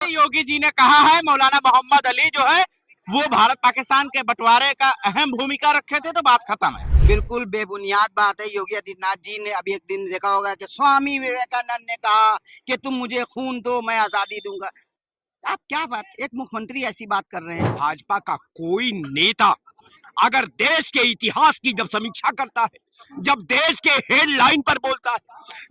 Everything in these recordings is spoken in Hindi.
योगी जी ने कहा है मौलाना मोहम्मद अली जो है वो भारत पाकिस्तान के बंटवारे का अहम भूमिका रखे थे, तो बात खत्म है। बिल्कुल बेबुनियाद बात है। योगी आदित्यनाथ जी ने अभी एक दिन देखा होगा कि स्वामी विवेकानंद ने कहा कि तुम मुझे खून दो मैं आजादी दूंगा। आप क्या बात, एक मुख्यमंत्री ऐसी बात कर रहे हैं। भाजपा का कोई नेता अगर देश के इतिहास की जब समीक्षा करता है, जब देश के हेडलाइन पर बोलता है,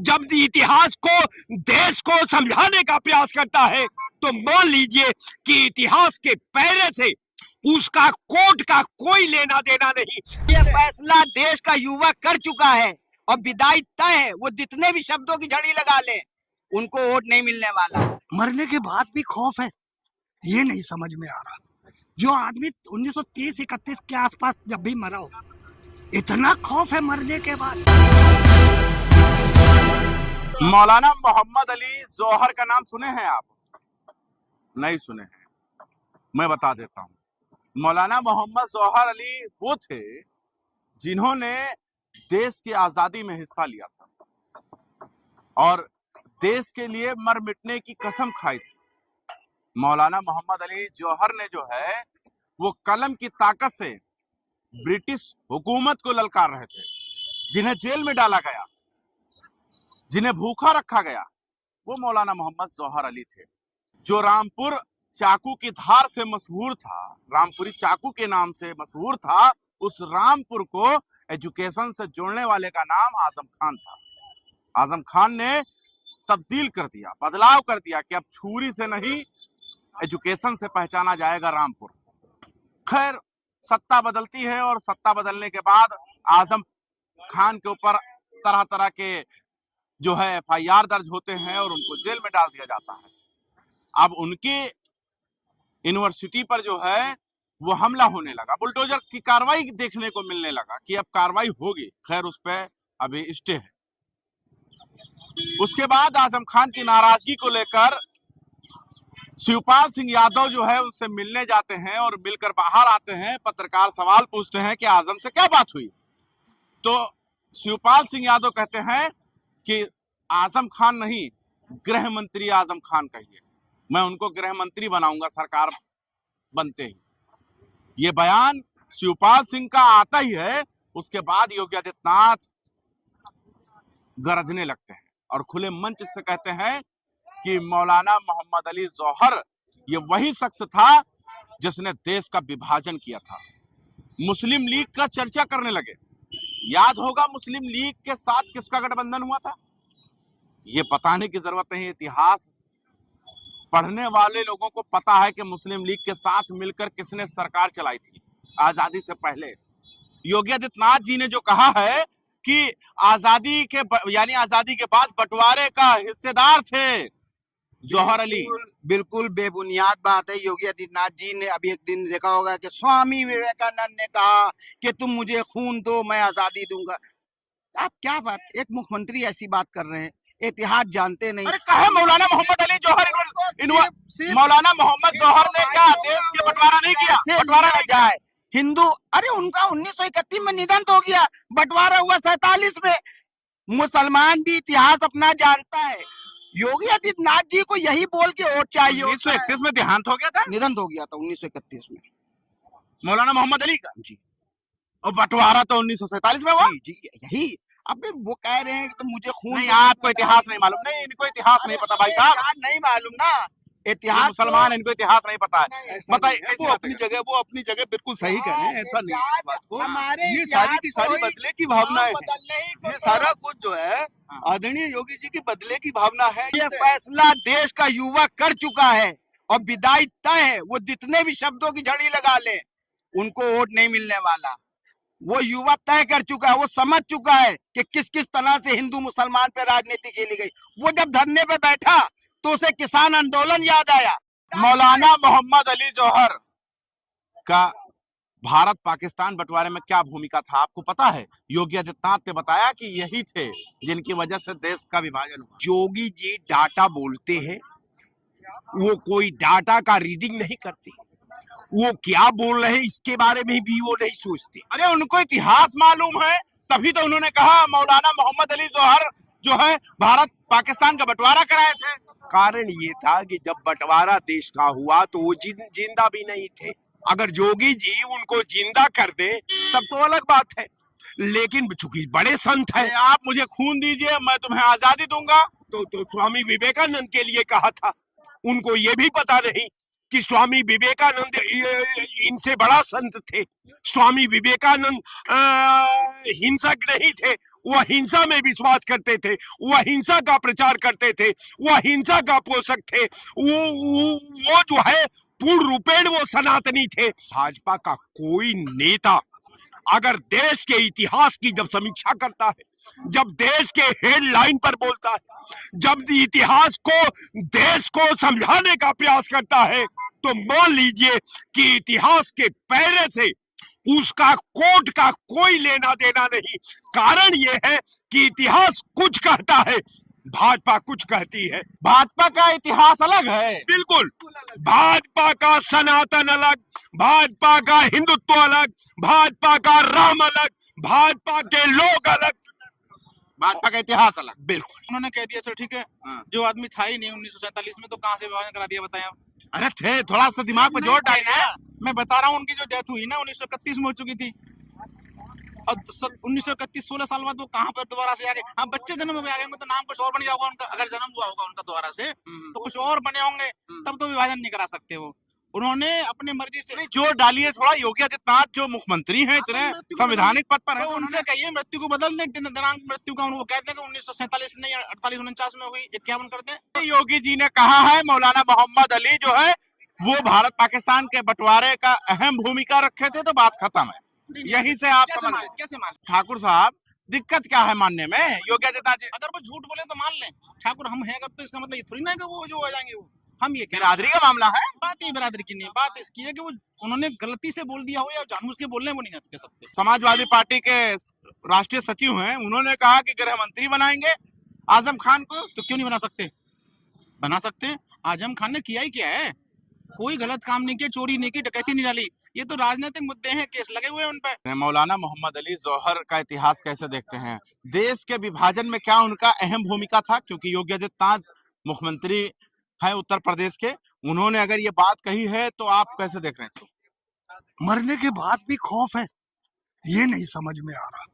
जब इतिहास को देश को समझाने का प्रयास करता है, तो मान लीजिए कि इतिहास के पैरे से उसका कोर्ट का कोई लेना देना नहीं। ये फैसला देश का युवा कर चुका है और विदाई तय है। वो जितने भी शब्दों की झड़ी लगा ले, उनको वोट नहीं मिलने वाला। मरने के बाद भी खौफ है, ये नहीं समझ में आ रहा। जो आदमी 1930-31 के आसपास जब भी मरा हो, इतना खौफ है मरने के बाद। मौलाना मोहम्मद अली जौहर का नाम सुने हैं आप? नहीं सुने हैं? मैं बता देता हूँ। मौलाना मोहम्मद जौहर अली वो थे जिन्होंने देश की आजादी में हिस्सा लिया था और देश के लिए मर मिटने की कसम खाई थी। मौलाना मोहम्मद अली जौहर ने जो है वो कलम की ताकत से ब्रिटिश हुकूमत को ललकार रहे थे। जिन्हें जेल में डाला गया, जिन्हें भूखा रखा गया, वो मौलाना मोहम्मद जौहर अली थे। जो रामपुर चाकू की धार से मशहूर था, रामपुरी चाकू के नाम से मशहूर था, उस रामपुर को एजुकेशन से जोड़ने वाले का नाम आजम खान था। आजम खान ने तब्दील कर दिया, बदलाव कर दिया कि अब छुरी से नहीं एजुकेशन से पहचाना जाएगा रामपुर। खैर सत्ता बदलती है और सत्ता बदलने के बाद आजम खान के ऊपर तरह तरह के जो है एफआईआर दर्ज होते हैं और उनको जेल में डाल दिया जाता है। अब उनकी यूनिवर्सिटी पर जो है वो हमला होने लगा, बुलडोजर की कार्रवाई देखने को मिलने लगा कि अब कार्रवाई होगी। खैर उस पर अभी स्टे है। उसके बाद आजम खान की नाराजगी को लेकर शिवपाल सिंह यादव जो है उनसे मिलने जाते हैं और मिलकर बाहर आते हैं। पत्रकार सवाल पूछते हैं कि आजम से क्या बात हुई, तो शिवपाल सिंह यादव कहते हैं कि आजम खान नहीं, गृह मंत्री आजम खान कहिए, मैं उनको गृह मंत्री बनाऊंगा सरकार बनते ही। ये बयान शिवपाल सिंह का आता ही है। उसके बाद योगी आदित्यनाथ गरजने लगते हैं और खुले मंच से कहते हैं कि मौलाना मोहम्मद अली जौहर ये वही शख्स था जिसने देश का विभाजन किया था। मुस्लिम लीग का चर्चा करने लगे। याद होगा मुस्लिम लीग के साथ किसका गठबंधन हुआ था, ये बताने की जरूरत नहीं। इतिहास पढ़ने वाले लोगों को पता है कि मुस्लिम लीग के साथ मिलकर किसने सरकार चलाई थी आजादी से पहले। योगी आदित्यनाथ जी ने जो कहा है कि आजादी के बाद बंटवारे का हिस्सेदार थे जौहर अली, बिल्कुल बेबुनियाद बात है। योगी आदित्यनाथ जी ने अभी एक दिन देखा होगा कि स्वामी विवेकानंद ने कहा कि तुम मुझे खून दो मैं आजादी दूंगा। आप क्या बात, एक मुख्यमंत्री ऐसी बात कर रहे हैं, इतिहास जानते नहीं। अरे कहे मौलाना मोहम्मद अली जौहर मौलाना मोहम्मद जौहर ने क्या देश के बंटवारा नहीं किया? बंटवारा नहीं जाए हिंदू, अरे उनका 1931 में निधन तो हो गया, बंटवारा हुआ 47 में। मुसलमान भी इतिहास अपना जानता है। योगी आदित्यनाथ जी को यही बोल के वोट चाहिए। 1931 में देहांत हो गया था, निधन हो गया था 1931 में मौलाना मोहम्मद अली का जी, और बंटवारा तो 1947 में हुआ। जी यही। अब वो कह रहे हैं कि तो मुझे खून नहीं, आपको इतिहास नहीं मालूम। नहीं, इनको इतिहास नहीं पता भाई साहब, नहीं मालूम ना इतिहास। मुसलमान इनको इतिहास नहीं पता है। बताइए, वो अपनी जगह बिल्कुल सही कह रहे हैं, ऐसा नहीं है इस बात को। ये सारी की सारी बदले की भावनाएं हैं। ये सारा कुछ जो है आदरणीय योगी जी की बदले की भावना है। ये फैसला देश का युवा कर चुका है और विदाई तय है। वो जितने भी शब्दों की झड़ी लगा ले, उनको वोट नहीं मिलने वाला। वो युवा तय कर चुका है, वो समझ चुका है कि किस किस तरह से हिंदू मुसलमान पे राजनीति खेली गई। वो जब धरने पे बैठा तो उसे किसान आंदोलन याद आया। मौलाना मोहम्मद अली जौहर का भारत पाकिस्तान बंटवारे में क्या भूमिका था आपको पता है? योगी आदित्यनाथ ने बताया कि यही थे जिनकी वजह से देश का विभाजन हुआ। योगी जी डाटा बोलते हैं, वो कोई डाटा का रीडिंग नहीं करते, वो क्या बोल रहे हैं इसके बारे में भी वो नहीं सोचते। अरे उनको इतिहास मालूम है, तभी तो उन्होंने कहा मौलाना मोहम्मद अली जौहर जो है भारत पाकिस्तान का बंटवारा कराए थे। कारण ये था कि जब बंटवारा देश का हुआ तो वो जिंदा भी नहीं थे। अगर योगी जी उनको जिंदा कर दे तब तो अलग बात है, लेकिन चूंकि बड़े संत हैं, आप मुझे खून दीजिए, मैं तुम्हें आजादी दूंगा। तो स्वामी विवेकानंद के लिए कहा था। उनको ये भी पता नहीं कि स्वामी विवेकानंद इनसे बड़ा संत थे। स्वामी विवेकानंद हिंसक नहीं थे, वह हिंसा में विश्वास करते थे, वह हिंसा का प्रचार करते थे, वह हिंसा का पोषक थे। वो जो है पूर्ण रूपेण वो सनातनी थे। भाजपा का कोई नेता अगर देश के इतिहास की जब समीक्षा करता है, जब देश के हेडलाइन पर बोलता है, जब इतिहास को देश को समझाने का प्रयास करता है, तो मान लीजिए कि इतिहास के पैरे से उसका कोट का कोई लेना देना नहीं। कारण यह है कि इतिहास कुछ कहता है, भाजपा कुछ कहती है। भाजपा का इतिहास अलग है। बिल्कुल, भाजपा का सनातन अलग, भाजपा का हिंदुत्व अलग, भाजपा का राम अलग, भाजपा के लोग अलग, भाजपा का इतिहास अलग। बिल्कुल। उन्होंने कह दिया चलो ठीक है, जो आदमी था ही नहीं 1947 में, तो कहां से विभाजन करा दिया बताएं आप। अरे थे, थोड़ा सा दिमाग पे जोर डालना है। मैं बता रहा हूँ, उनकी जो डेथ हुई ना 1931 में हो चुकी थी, और 1931 16 साल बाद वो कहाँ पर दोबारा से आ गए। हाँ, बच्चे जन्म में आ गए होंगे तो नाम कुछ और बन गया होगा उनका, अगर जन्म हुआ होगा उनका दोबारा से तो कुछ और बने होंगे, तब तो विभाजन नहीं करा सकते वो। उन्होंने अपनी मर्जी से जोर डालिए थोड़ा। योगी आदित्यनाथ जो मुख्यमंत्री हैं, इतने संवैधानिक पद पर हैं, तो उनसे कहिए मृत्यु को बदल दें, दिनांक मृत्यु का। वो कहते हैं कि 1947 नहीं 48 49 में हुई, 51 कर दें। योगी जी ने कहा है मौलाना मोहम्मद अली जो है वो भारत पाकिस्तान के बंटवारे का अहम भूमिका रखे थे, तो बात खत्म है। यहीं से आप कैसे मान ठाकुर साहब, दिक्कत क्या है मानने में? योगी आदित्यनाथ जी अगर वो झूठ बोले तो मान लें ठाकुर हम हैं, अगर तो इसका मतलब ये थोड़ी ना है कि वो जो हो जाएंगे। वो हम ये कह रहे हैं, बिरादरी का मामला है। बात ही बिरादरी की नहीं, बात इसकी है कि वो उन्होंने गलती से बोल दिया हो या जानबूझ के बोलने वो नहीं कह सकते। समाजवादी पार्टी के राष्ट्रीय सचिव हैं, उन्होंने कहा कि गृह मंत्री बनाएंगे आजम खान को। तो क्यों नहीं बना सकते? बना सकते। आजम खान ने किया ही क्या है? कोई गलत काम नहीं किया, चोरी नहीं की, डकैती नहीं डाली। ये तो राजनीतिक मुद्दे हैं, केस लगे हुए हैं उन पे। मौलाना मोहम्मद अली जौहर का इतिहास कैसे देखते हैं? देश के विभाजन में क्या उनका अहम भूमिका था? क्योंकि योगी आदित्यनाथ मुख्यमंत्री है उत्तर प्रदेश के, उन्होंने अगर ये बात कही है तो आप कैसे देख रहे हैं इसको? मरने के बाद भी खौफ है, ये नहीं समझ में आ रहा।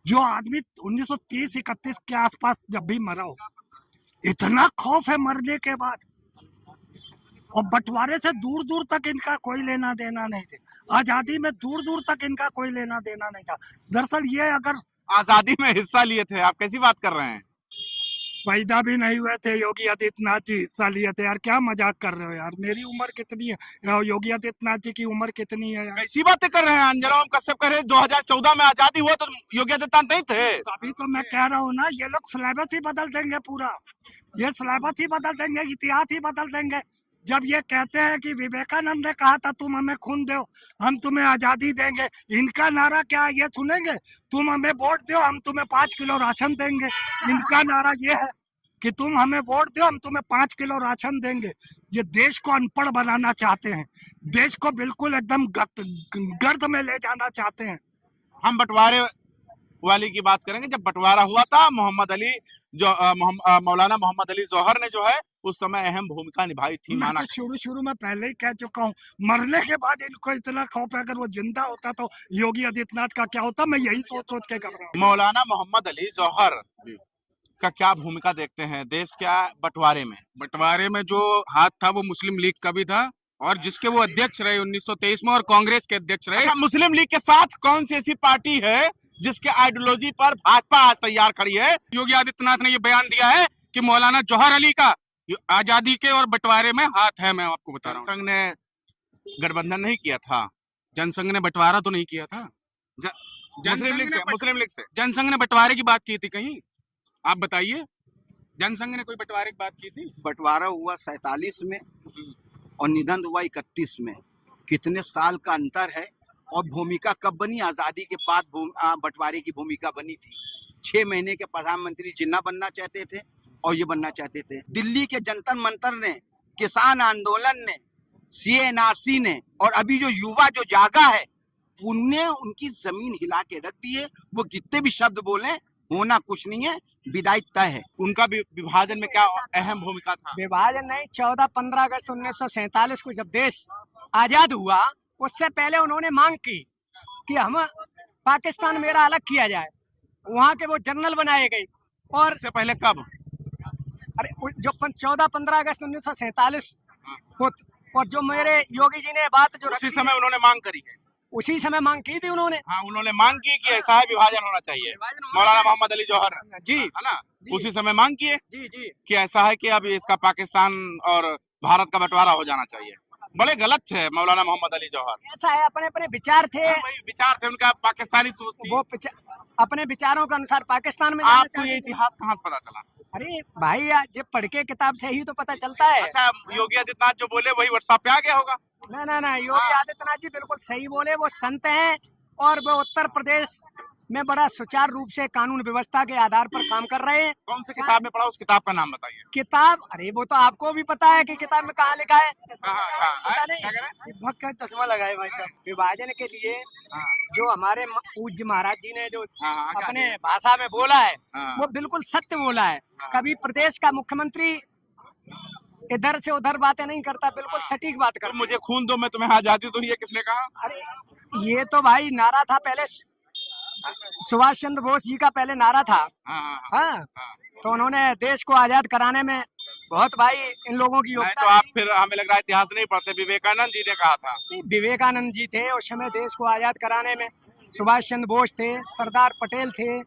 जो आदमी 1930-31 के आसपास जब भी मरा हो, इतना खौफ है मरने के बाद। और बंटवारे से दूर दूर तक इनका कोई लेना देना नहीं था। आजादी में दूर दूर तक इनका कोई लेना देना नहीं था। दरअसल ये अगर आजादी में हिस्सा लिए थे, आप कैसी बात कर रहे हैं? पैदा भी नहीं हुए थे योगी आदित्यनाथ जी, हिस्सा लिए थे। यार क्या मजाक कर रहे हो यार, मेरी उम्र कितनी है, योगी आदित्यनाथ जी की उम्र कितनी है यार? कैसी बातें कर रहे हैं? अंजलम कश्यप कह रहे हैं 2014 में आजादी हुआ तो योगी आदित्यनाथ नहीं थे। अभी तो मैं कह रहा हूँ ना, ये लोग सिलेबस ही बदल देंगे पूरा, ये सिलेबस ही बदल देंगे, इतिहास ही बदल देंगे। जब ये कहते हैं कि विवेकानंद ने कहा था तुम हमें खून दो हम तुम्हें आजादी देंगे, इनका नारा क्या है ये सुनेंगे? तुम हमें वोट दो हम तुम्हें 5 किलो राशन देंगे। इनका नारा ये है कि तुम हमें वोट दो हम तुम्हें 5 किलो राशन देंगे। ये देश को अनपढ़ बनाना चाहते हैं, देश को बिल्कुल एकदम गर्द में ले जाना चाहते हैं। हम बंटवारे वाली की बात करेंगे। जब बंटवारा हुआ था, मोहम्मद अली जो मौलाना मोहम्मद अली जौहर ने जो है उस समय अहम भूमिका निभाई थी। मैं माना तो शुरू में पहले ही कह चुका हूँ, मरने के बाद इनको इतना खौफ है। अगर वो जिंदा होता तो योगी आदित्यनाथ का क्या होता, मैं यही सोच सोच के घबरा हूँ। मौलाना मोहम्मद अली जौहर का क्या भूमिका देखते हैं देश क्या बंटवारे में? बंटवारे में जो हाथ था वो मुस्लिम लीग का भी था, और जिसके वो अध्यक्ष रहे 1923 में, और कांग्रेस के अध्यक्ष रहे। अच्छा, मुस्लिम लीग के साथ कौन सी ऐसी पार्टी है जिसके आइडियोलॉजी पर भाजपा आज तैयार खड़ी है? योगी आदित्यनाथ ने ये बयान दिया है कि मौलाना जौहर अली का आजादी के और बंटवारे में हाथ है। मैं आपको बता रहा हूँ, जनसंघ ने गठबंधन नहीं किया था। जनसंघ ने बंटवारा तो नहीं किया था। मुस्लिम लीग से जनसंघ ने बंटवारे की बात की थी कहीं? आप बताइए, जनसंघ ने कोई बंटवारे की बात की थी? बंटवारा हुआ 47 में और निधन हुआ 31 में। कितने साल का अंतर है? और भूमिका कब बनी? आजादी के बाद बंटवारे की भूमिका बनी थी। 6 महीने के प्रधानमंत्री जिन्ना बनना चाहते थे और ये बनना चाहते थे। दिल्ली के जंतर मंतर ने, किसान आंदोलन ने, CNRC ने, और अभी जो युवा जो जागा है उनने उनकी जमीन हिला के रख दी है। वो जितने भी शब्द बोले होना कुछ नहीं है, विदाई तय है। उनका भी विभाजन में क्या अहम भूमिका था? विभाजन नहीं, 14-15 अगस्त 1947 को जब देश आजाद हुआ, उससे पहले उन्होंने मांग की कि हम पाकिस्तान मेरा अलग किया जाए। वहाँ के वो जनरल बनाए गए। और इससे पहले कब? अरे जो 14-15 अगस्त 1947 को, और जो मेरे योगी जी ने बात जो उसी रखी, समय उन्होंने मांग करी है। उसी समय मांग की थी उन्होंने। हाँ, उन्होंने मांग की कि ऐसा है, विभाजन होना चाहिए। मौलाना मोहम्मद अली जौहर, जी है ना, जी। उसी समय मांग किए जी जी कि ऐसा है कि अब इसका पाकिस्तान और भारत का बंटवारा हो जाना चाहिए। बड़े गलत थे मौलाना मोहम्मद अली जौहर। ऐसा है, अपने अपने विचार थे, वही विचार थे उनका, पाकिस्तानी सोच थी। वो अपने विचारों के अनुसार पाकिस्तान में जाना आपको ये चाहते थे। इतिहास कहाँ से पता चला? अरे भाई, जब पढ़ के किताब से ही तो पता चलता है। अच्छा, योगी आदित्यनाथ जो बोले वही व्हाट्सएप पे आ गया होगा। ना योगी आदित्यनाथ जी बिल्कुल सही बोले। वो संत हैं और वो उत्तर प्रदेश में बड़ा सुचारू रूप से कानून व्यवस्था के आधार पर काम कर रहे हैं। कौन सी किताब में पढ़ा, उस किताब का नाम बताइए। किताब, अरे वो तो आपको भी पता है कि किताब में कहाँ लिखा है। पता नहीं, क्या कह रहे हैं? भक्त का चश्मा लगाए भाई साहब। विभाजन के लिए जो हमारे पूज्य महाराज जी ने जो हाँ, क्या अपने भाषा में बोला है, हाँ। वो बिल्कुल सत्य बोला है। कभी प्रदेश का मुख्यमंत्री इधर से उधर बातें नहीं करता, बिल्कुल सटीक बात तुम करता। मुझे खून दो मैं तुम्हें आजादी दूं, ये किसने कहा? अरे ये तो भाई नारा था पहले, सुभाष चंद्र बोस जी का पहले नारा था। हाँ। हाँ, तो उन्होंने देश को आजाद कराने में बहुत भाई इन लोगों की नहीं योगदान तो आप फिर, हमें लग रहा है इतिहास नहीं पढ़ते। विवेकानंद जी ने कहा था। है। विवेकानंद जी थे उस समय देश को आजाद कराने में, सुभाष चंद्र बोस थे, सरदार पटेल थे,